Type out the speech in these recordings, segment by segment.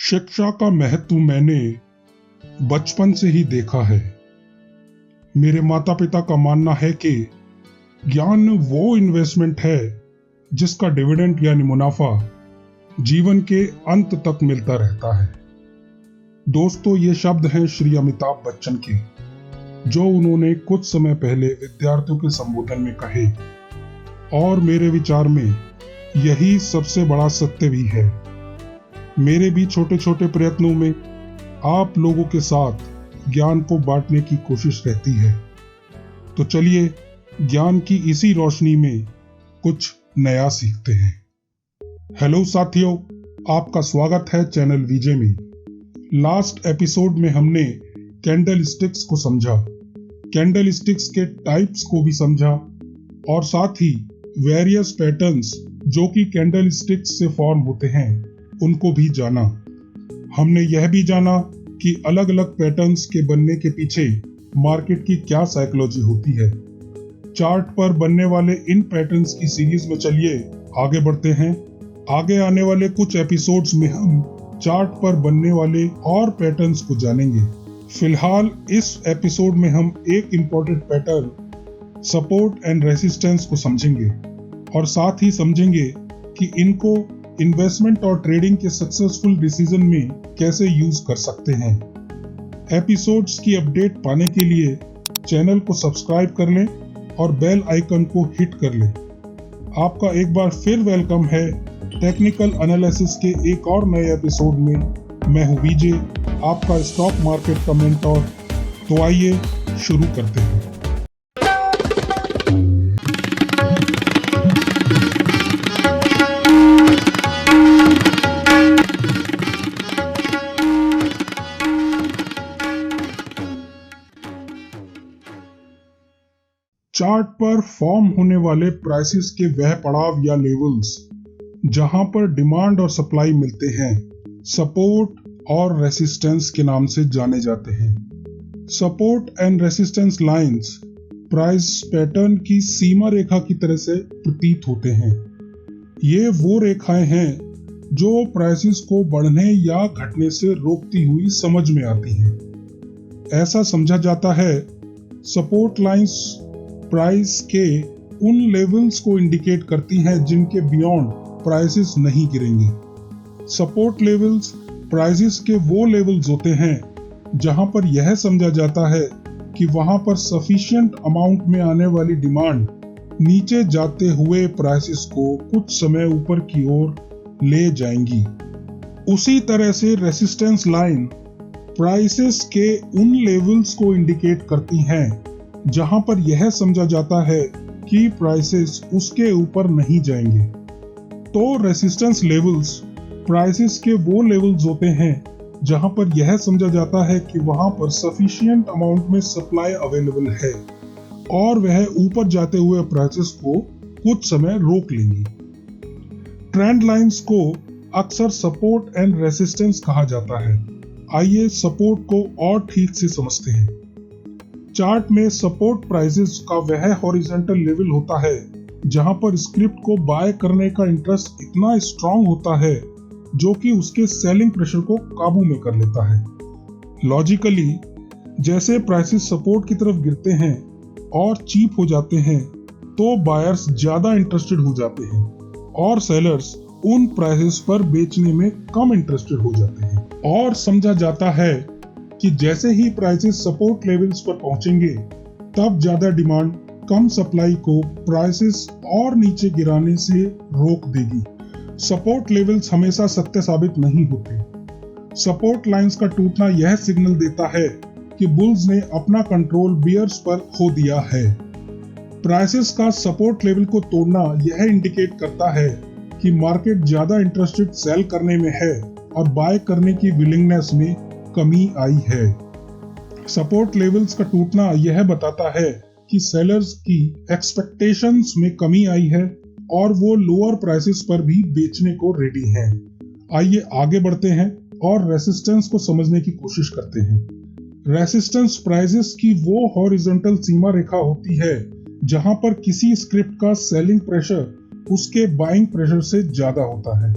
शिक्षा का महत्व मैंने बचपन से ही देखा है। मेरे माता पिता का मानना है कि ज्ञान वो इन्वेस्टमेंट है जिसका डिविडेंड यानी मुनाफा जीवन के अंत तक मिलता रहता है। दोस्तों, ये शब्द हैं श्री अमिताभ बच्चन के, जो उन्होंने कुछ समय पहले विद्यार्थियों के संबोधन में कहे, और मेरे विचार में यही सबसे बड़ा सत्य भी है। मेरे भी छोटे छोटे प्रयत्नों में आप लोगों के साथ ज्ञान को बांटने की कोशिश रहती है। तो चलिए ज्ञान की इसी रोशनी में कुछ नया सीखते हैं। हेलो साथियों, आपका स्वागत है चैनल वीजे में। लास्ट एपिसोड में हमने कैंडल स्टिक्स को समझा, कैंडल स्टिक्स के टाइप्स को भी समझा, और साथ ही वेरियस पैटर्न्स जो कि कैंडल स्टिक्स से फॉर्म होते हैं उनको भी जाना। हमने यह भी जाना कि अलग अलग पैटर्न्स के बनने के पीछे मार्केट की क्या साइकोलॉजी होती है। चार्ट पर बनने वाले इन पैटर्न्स की सीरीज में चलिए आगे बढ़ते हैं। आगे आने वाले कुछ एपिसोड्स में हम चार्ट पर बनने वाले और पैटर्न्स को जानेंगे। फिलहाल इस एपिसोड में हम एक important pattern support and resistance को समझेंगे, और साथ ही समझेंगे कि इनको इन्वेस्टमेंट और ट्रेडिंग के सक्सेसफुल डिसीजन में कैसे यूज कर सकते हैं। एपिसोड्स की अपडेट पाने के लिए चैनल को सब्सक्राइब कर लें और बेल आइकन को हिट कर लें। आपका एक बार फिर वेलकम है टेक्निकल एनालिसिस के एक और नए एपिसोड में। मैं हूं विजय, आपका स्टॉक मार्केट का मेंटोर। तो आइए शुरू करते हैं। चार्ट पर फॉर्म होने वाले प्राइसेस के वह पड़ाव या लेवल्स जहां पर डिमांड और सप्लाई मिलते हैं, सपोर्ट और रेसिस्टेंस के नाम से जाने जाते हैं। Support and resistance lines price pattern की सीमा रेखा की तरह से प्रतीत होते हैं। ये वो रेखाएं हैं जो प्राइसेस को बढ़ने या घटने से रोकती हुई समझ में आती हैं। ऐसा समझा जाता है सपोर्ट लाइंस प्राइस के उन लेवल्स को इंडिकेट करती हैं जिनके बियॉन्ड प्राइसेस नहीं गिरेंगे। सपोर्ट लेवल्स प्राइसेस के वो लेवल्स होते हैं जहां पर यह समझा जाता है कि वहां पर सफिशिएंट अमाउंट में आने वाली डिमांड नीचे जाते हुए प्राइसेस को कुछ समय ऊपर की ओर ले जाएंगी। उसी तरह से रेसिस्टेंस लाइन प्राइसेस के उन लेवल्स को इंडिकेट करती हैं जहां पर यह समझा जाता है कि प्राइसेस उसके ऊपर नहीं जाएंगे। तो रेसिस्टेंस लेवल्स प्राइसेस के वो लेवल्स होते हैं जहां पर यह समझा जाता है कि वहां पर सफिशिएंट अमाउंट में सप्लाई अवेलेबल है और वह ऊपर जाते हुए प्राइसेस को कुछ समय रोक लेंगी। ट्रेंड लाइंस को अक्सर सपोर्ट एंड रेसिस्टेंस कहा जाता है। आइए सपोर्ट को और ठीक से समझते हैं। चार्ट में सपोर्ट प्राइसेस का वह हॉरिजॉन्टल लेवल होता है जहां पर स्क्रिप्ट को बाय करने का इंटरेस्ट इतना स्ट्रांग होता है जो कि उसके सेलिंग प्रेशर को काबू में कर लेता है। लॉजिकली जैसे प्राइसेस सपोर्ट की तरफ गिरते हैं और चीप हो जाते हैं तो बायर्स ज्यादा इंटरेस्टेड हो जाते हैं और सेलर्स उन प्राइसेस पर बेचने में कम इंटरेस्टेड हो जाते हैं। और समझा जाता है कि जैसे ही प्राइसेस सपोर्ट लेवल्स पर पहुंचेंगे तब ज्यादा डिमांड कम सप्लाई को प्राइसेस और नीचे गिराने से रोक देगी। सपोर्ट लेवल्स हमेशा सत्य साबित नहीं होते। सपोर्ट लाइंस का टूटना यह सिग्नल देता है कि बुल्स ने अपना कंट्रोल बियर्स पर खो दिया है। प्राइसेस का सपोर्ट लेवल को तोड़ना यह इंडिकेट करता है कि मार्केट ज्यादा इंटरेस्टेड सेल करने में है और बाय करने की विलिंगनेस में कमी आई है। सपोर्ट लेवल्स का टूटना यह बताता है कि सेलर्स की एक्सपेक्टेशंस में कमी आई है और वो लोअर प्राइसेस पर भी बेचने को रेडी हैं। आइए आगे बढ़ते हैं और रेसिस्टेंस को समझने की कोशिश करते हैं। रेसिस्टेंस प्राइसेस की वो हॉरिजॉन्टल सीमा रेखा होती है जहां पर किसी स्क्रिप्ट का सेलिंग प्रेशर उसके बाइंग प्रेशर से ज्यादा होता है।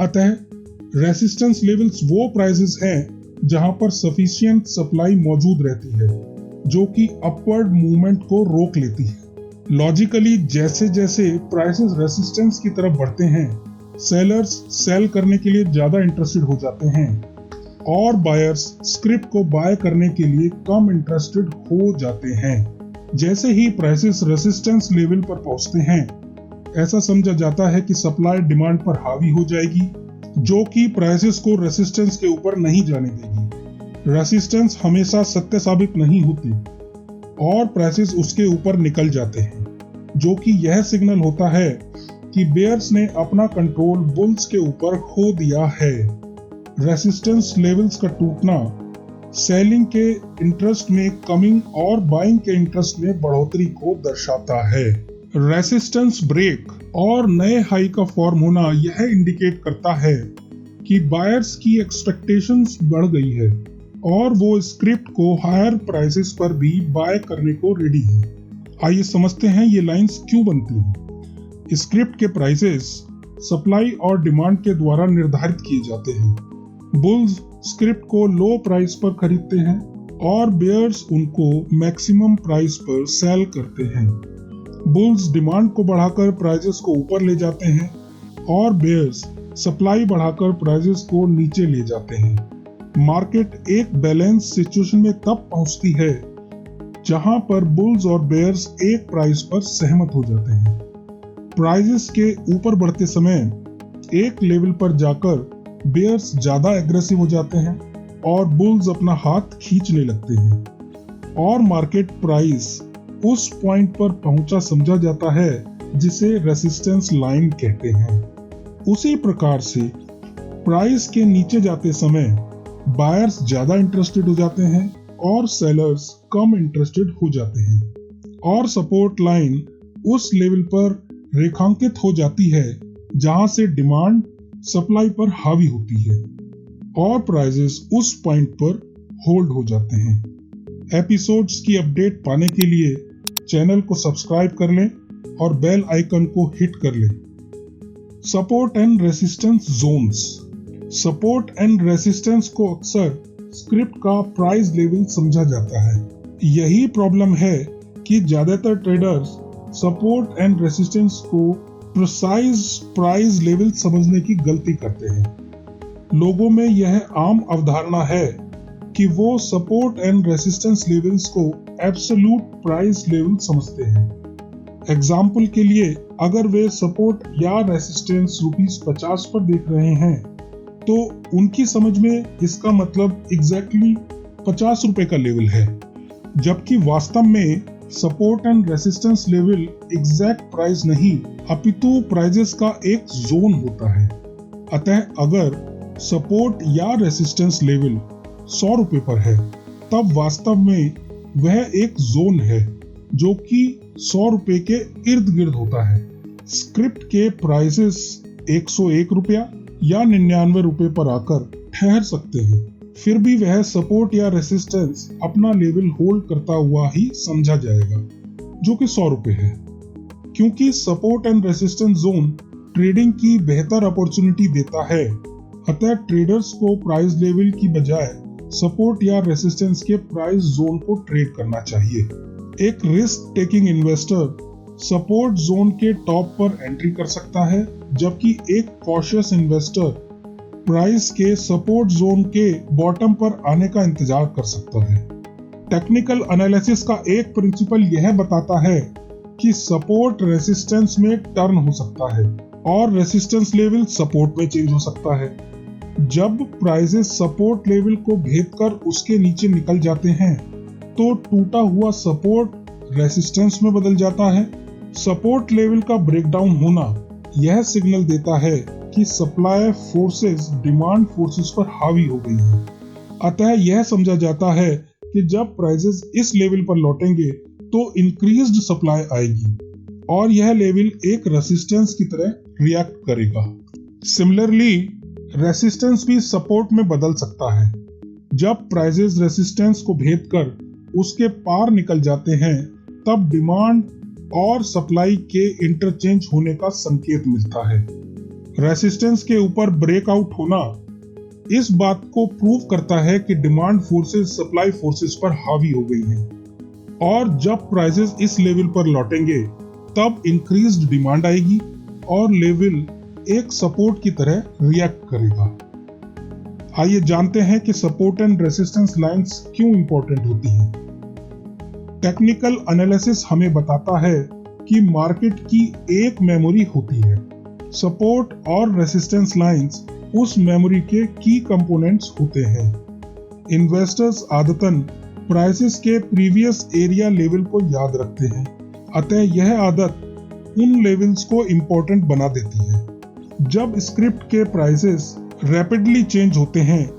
अतः रेसिस्टेंस लेवल्स वो प्राइसेस हैं जहां पर सफिशिएंट सप्लाई मौजूद रहती है, जो कि अपवर्ड मूवमेंट को रोक लेती है। लॉजिकली जैसे जैसे प्राइसेस रेसिस्टेंस की तरफ बढ़ते हैं, सेलर्स सेल करने के लिए ज्यादा इंटरेस्टेड हो जाते हैं और बायर्स स्क्रिप्ट को बाय करने के लिए कम इंटरेस्टेड हो जाते हैं। जैसे ही प्राइसेस रेसिस्टेंस लेवल पर पहुंचते हैं, ऐसा समझा जाता है कि सप्लाई डिमांड पर हावी हो जाएगी, जो कि प्राइसेस को रेसिस्टेंस के ऊपर नहीं जाने देगी। रेसिस्टेंस हमेशा सत्य साबित नहीं होती और प्राइसेस उसके ऊपर निकल जाते हैं, जो कि यह सिग्नल होता है कि बेयर्स ने अपना कंट्रोल बुल्स के ऊपर खो दिया है। रेसिस्टेंस लेवल्स का टूटना सेलिंग के इंटरेस्ट में कमिंग और बाइंग के इंटरेस्ट में बढ़ोतरी को दर्शाता है। रेसिस्टेंस ब्रेक और नए हाई का फॉर्म होना यह इंडिकेट करता है कि बायर्स की एक्सपेक्टेशंस बढ़ गई है और वो स्क्रिप्ट को हायर प्राइसेस पर भी बाय करने को रेडी है। आइए समझते हैं ये लाइंस क्यों बनती हैं। स्क्रिप्ट के प्राइसेस सप्लाई और डिमांड के द्वारा निर्धारित किए जाते हैं। बुल्स स्क्रिप्ट को लो प्राइस पर खरीदते हैं और बेयर्स उनको मैक्सिमम प्राइस पर सेल करते हैं। बुल्स डिमांड को बढ़ाकर प्राइसेस को ऊपर ले जाते हैं और बेयर्स सप्लाई बढ़ाकर प्राइसेस को नीचे ले जाते हैं। मार्केट एक बैलेंस सिचुएशन में तब पहुंचती है जहां पर बुल्स और बेयर्स एक प्राइस पर सहमत हो जाते हैं। प्राइसेस के ऊपर बढ़ते समय एक लेवल पर जाकर बेयर्स ज्यादा एग्रेसिव हो जाते हैं और बुल्स अपना हाथ खींचने लगते हैं और मार्केट प्राइस उस पॉइंट पर पहुंचा समझा जाता है जिसे रेसिस्टेंस लाइन कहते हैं। उसी प्रकार से प्राइस के नीचे जाते समय बायर्स ज्यादा इंटरेस्टेड हो जाते हैं और सेलर्स कम इंटरेस्टेड हो जाते हैं और सपोर्ट लाइन उस लेवल पर रेखांकित हो जाती है जहां से डिमांड सप्लाई पर हावी होती है और प्राइसेस उस पॉइंट पर होल्ड हो जाते हैं। एपिसोड्स की अपडेट पाने के लिए चैनल को सब्सक्राइब कर लें और बेल आइकन को हिट कर लें। Support and resistance zones. Support and resistance को अक्सर स्क्रिप्ट का प्राइस लेवल समझा जाता है। यही प्रॉब्लम है कि ज्यादातर ट्रेडर्स सपोर्ट एंड रेसिस्टेंस को प्रिसाइज प्राइस लेवल समझने की गलती करते हैं। लोगों में यह आम अवधारणा है कि वो सपोर्ट एंड रेसिस्टेंस लेवल्स को एब्सोल्यूट प्राइस लेवल समझते हैं। एग्जाम्पल के लिए, अगर वे सपोर्ट या रेसिस्टेंस ₹50 पर देख रहे हैं तो उनकी समझ में इसका मतलब एग्जैक्टली ₹50 का लेवल है, जबकि वास्तव में support and resistance level exact price नहीं अपितु प्राइसेस का एक जोन होता है। अतः अगर सपोर्ट या रेसिस्टेंस लेवल ₹100 पर है, तब वास्तव में वह एक जोन है जो कि ₹100 के इर्द गिर्द होता है। स्क्रिप्ट के प्राइसेस ₹101 या ₹99 पर आकर ठहर सकते हैं, फिर भी वह सपोर्ट या रेसिस्टेंस अपना लेवल होल्ड करता हुआ ही समझा जाएगा, जो कि ₹100 है। क्योंकि support and resistance zone trading की बेहतर अपॉर्चुनिटी देता है, अतः ट्रेडर्स को प्राइस लेवल की बजाय सपोर्ट या रेसिस्टेंस के प्राइस जोन को ट्रेड करना चाहिए। एक risk taking investor support zone के टॉप पर एंट्री कर सकता है, जबकि एक कॉशियस इन्वेस्टर प्राइस के सपोर्ट जोन के बॉटम पर आने का इंतजार कर सकता है। टेक्निकल एनालिसिस का एक प्रिंसिपल यह बताता है कि सपोर्ट रेसिस्टेंस में टर्न हो सकता है और रेसिस्टेंस लेवल सपोर्ट में चेंज हो सकता है। जब प्राइसेस सपोर्ट लेवल को भेदकर उसके नीचे निकल जाते हैं तो टूटा हुआ सपोर्ट रेसिस्टेंस में बदल जाता है। सपोर्ट लेवल का ब्रेकडाउन होना यह सिग्नल देता है कि सप्लाई फोर्सेस डिमांड फोर्सेस पर हावी हो गई है। अतः यह समझा जाता है कि जब प्राइसेस इस लेवल पर लौटेंगे तो इंक्रीज्ड सप्लाई आएगी और यह लेवल एक रेसिस्टेंस की तरह रिएक्ट करेगा। सिमिलरली रेसिस्टेंस भी सपोर्ट में बदल सकता है। जब प्राइसेस रेसिस्टेंस को भेदकर उसके पार निकल जाते हैं, तब डिमांड और सप्लाई के इंटरचेंज होने का संकेत मिलता है। रेसिस्टेंस के ऊपर ब्रेकआउट होना इस बात को प्रूव करता है कि डिमांड फोर्सेस सप्लाई फोर्सेस पर हावी हो गई हैं और जब प्राइसेस इस लेवल पर लौटेंगे तब इंक्रीज्ड डिमांड आएगी और लेवल एक सपोर्ट की तरह रिएक्ट करेगा। आइए जानते हैं कि सपोर्ट एंड रेजिस्टेंस लाइंस क्यों इंपॉर्टेंट होती हैं। टेक्निकल एनालिसिस हमें बताता है कि मार्केट की एक मेमोरी होती है। सपोर्ट और रेजिस्टेंस लाइंस उस मेमोरी के की कंपोनेंट्स होते हैं। इन्वेस्टर्स आदतन प्राइसेस के प्रीवियस एरिया लेवल को याद रखते हैं, अतः यह आदत उन लेवल्स को इंपॉर्टेंट बना देती है। जब स्क्रिप्ट के प्राइसेस रैपिडली चेंज होते हैं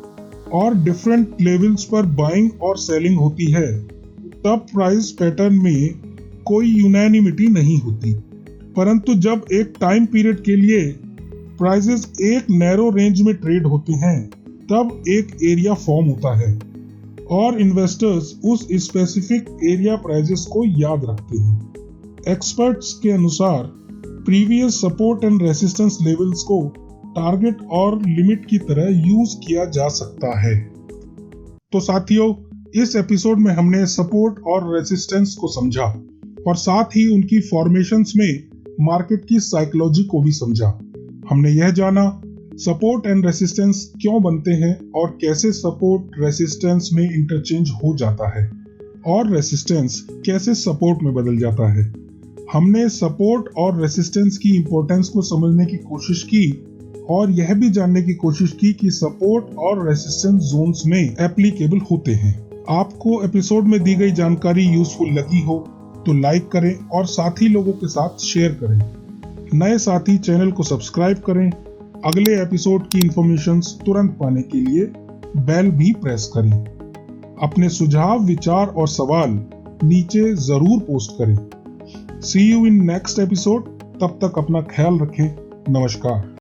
और डिफरेंट लेवल्स पर बाइंग और सेलिंग होती है, तब प्राइस पैटर्न में कोई यूनानिमिटी नहीं होती। परंतु जब एक टाइम पीरियड के लिए प्राइसेस एक नैरो रेंज में ट्रेड होते हैं, तब एक एरिया फॉर्म होता है और इन्वेस्टर्स उस स्पेसिफिक एरिया प्राइसेस को याद रखते हैं। एक्सपर्ट्स के अनुसार previous support and resistance levels को टारगेट और लिमिट की तरह यूज किया जा सकता है। तो साथियों, इस एपिसोड में हमने सपोर्ट और रेजिस्टेंस को समझा और साथ ही उनकी फॉर्मेशंस में मार्केट की साइकोलॉजी को भी समझा। हमने यह जाना सपोर्ट एंड रेजिस्टेंस क्यों बनते हैं और कैसे सपोर्ट रेजिस्टेंस में इंटरचेंज हो जाता है और रेजिस्टेंस कैसे सपोर्ट में बदल जाता है। हमने सपोर्ट और रेजिस्टेंस की इंपॉर्टेंस को समझने की कोशिश की और यह भी जानने की कोशिश की कि सपोर्ट और रेजिस्टेंस जोन्स में एप्लीकेबल होते हैं। आपको एपिसोड में दी गई जानकारी यूजफुल लगी हो तो लाइक करें और साथी लोगों के साथ शेयर करें। नए साथी चैनल को सब्सक्राइब करें। अगले एपिसोड की इंफॉर्मेशंस तुरंत पाने के लिए बेल भी प्रेस करें। अपने सुझाव, विचार और सवाल नीचे जरूर पोस्ट करें। See you in next episode। तब तक अपना ख्याल रखें। नमस्कार।